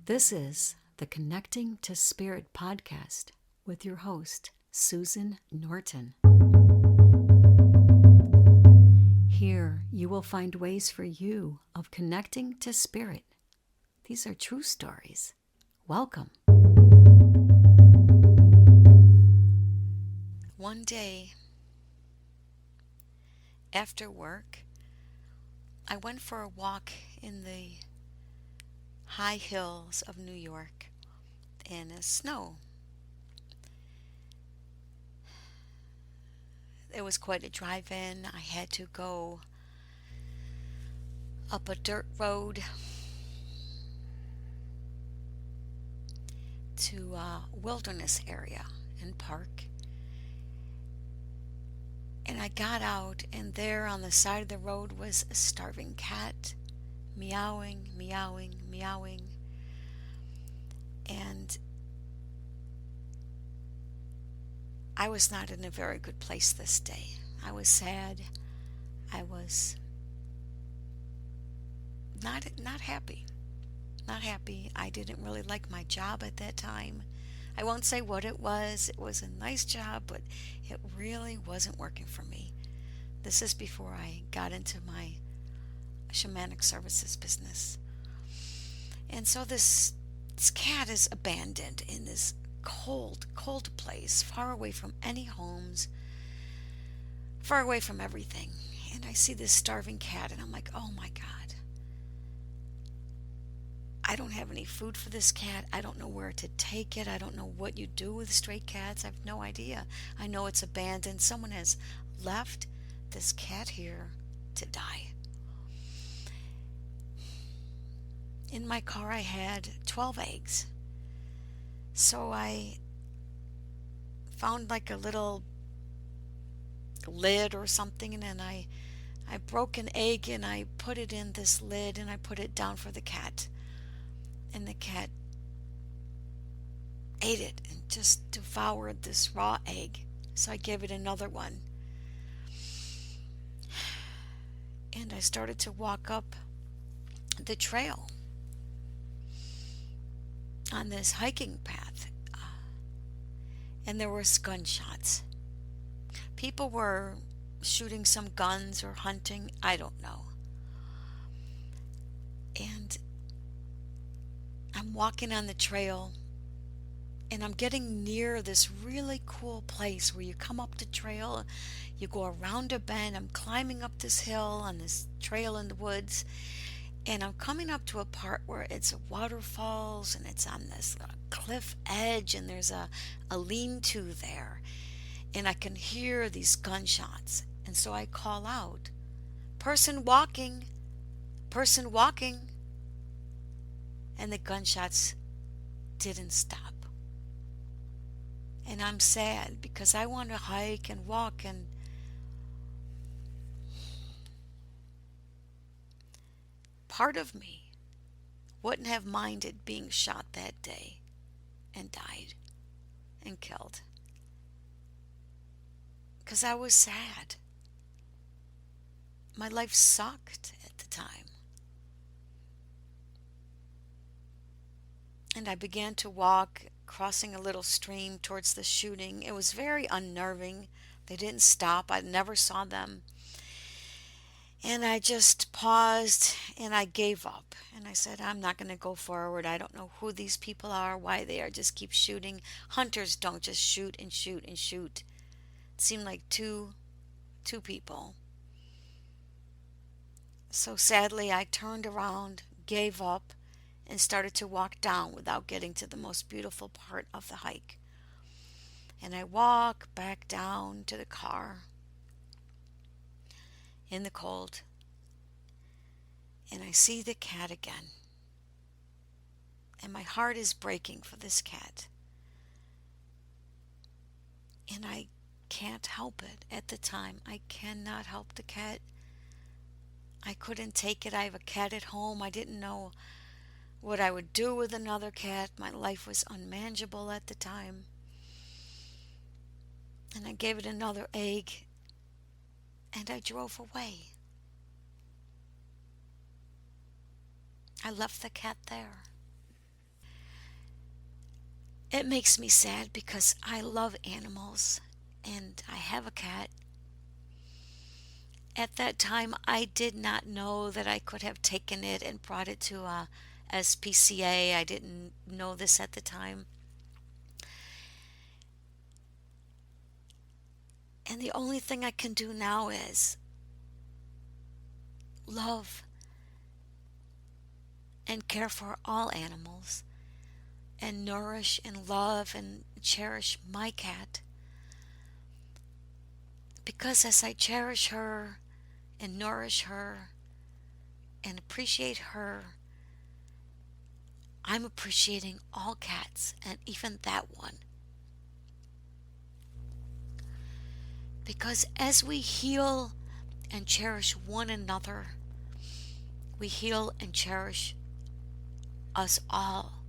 This is the Connecting to Spirit podcast with your host, Susan Norton. Here you will find ways for you of connecting to Spirit. These are true stories. Welcome. One day, after work, I went for a walk in the high hills of New York in the snow. It was quite a drive-in. I had to go up a dirt road to a wilderness area and park. And I got out, and there on the side of the road was a starving cat, meowing, meowing, meowing. And I was not in a very good place this day. I was sad. I was not happy. Not happy. I didn't really like my job at that time. I won't say what it was. It was a nice job, but it really wasn't working for me. This is before I got into my shamanic services business. And so this cat is abandoned in this cold place, far away from any homes, far away from everything. And I see this starving cat, and I'm like, oh my God. I don't have any food for this cat. I don't know where to take it. I don't know what you do with stray cats. I have no idea. I know it's abandoned. Someone has left this cat here to die. In my car I had 12 eggs. So I found like a little lid or something, and then I broke an egg and I put it in this lid and I put it down for the cat. And the cat ate it and just devoured this raw egg. So I gave it another one. And I started to walk up the trail on this hiking path. And there were gunshots. People were shooting some guns or hunting. I don't know. And I'm walking on the trail, and I'm getting near this really cool place where you come up the trail, you go around a bend. I'm climbing up this hill on this trail in the woods, and I'm coming up to a part where it's waterfalls, and it's on this cliff edge, and there's a lean-to there, and I can hear these gunshots. And so I call out, person walking, person walking. And the gunshots didn't stop. And I'm sad because I want to hike and walk, and part of me wouldn't have minded being shot that day and died and killed. Because I was sad. My life sucked at the time. And I began to walk, crossing a little stream towards the shooting. It was very unnerving. They didn't stop. I never saw them. And I just paused and I gave up. And I said, I'm not going to go forward. I don't know who these people are, why they are just keep shooting. Hunters don't just shoot and shoot and shoot. It seemed like two people. So sadly, I turned around, gave up, and started to walk down without getting to the most beautiful part of the hike. And I walk back down to the car in the cold, and I see the cat again. And my heart is breaking for this cat. And I can't help it at the time. I cannot help the cat. I couldn't take it. I have a cat at home. I didn't know what I would do with another cat. My life was unmanageable at the time. And I gave it another egg, and I drove away. I left the cat there. It makes me sad because I love animals and I have a cat. At that time, I did not know that I could have taken it and brought it to a SPCA. I didn't know this at the time. And the only thing I can do now is love and care for all animals and nourish and love and cherish my cat. Because as I cherish her and nourish her and appreciate her, I'm appreciating all cats and even that one. Because as we heal and cherish one another, we heal and cherish us all.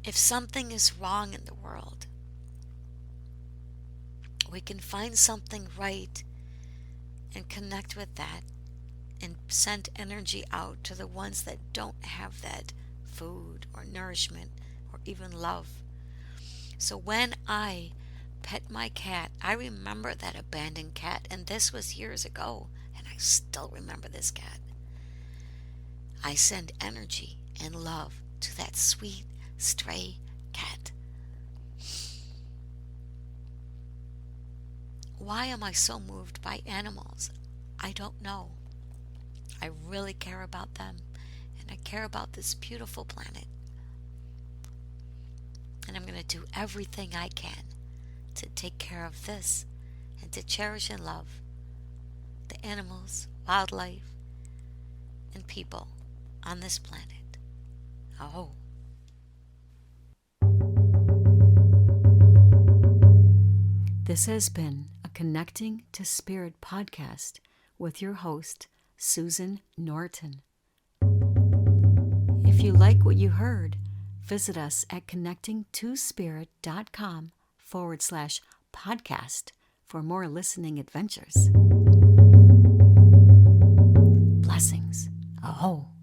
If something is wrong in the world, we can find something right and connect with that and send energy out to the ones that don't have that food or nourishment or even love. So when I pet my cat, I remember that abandoned cat, and this was years ago, and I still remember this cat. I send energy and love to that sweet stray cat. Why am I so moved by animals? I don't know. I really care about them, and I care about this beautiful planet. And I'm going to do everything I can to take care of this and to cherish and love the animals, wildlife, and people on this planet. Oh. This has been a Connecting to Spirit podcast with your host, Susan Norton. If you like what you heard, visit us at connectingtospirit.com/podcast for more listening adventures. Blessings. Oh.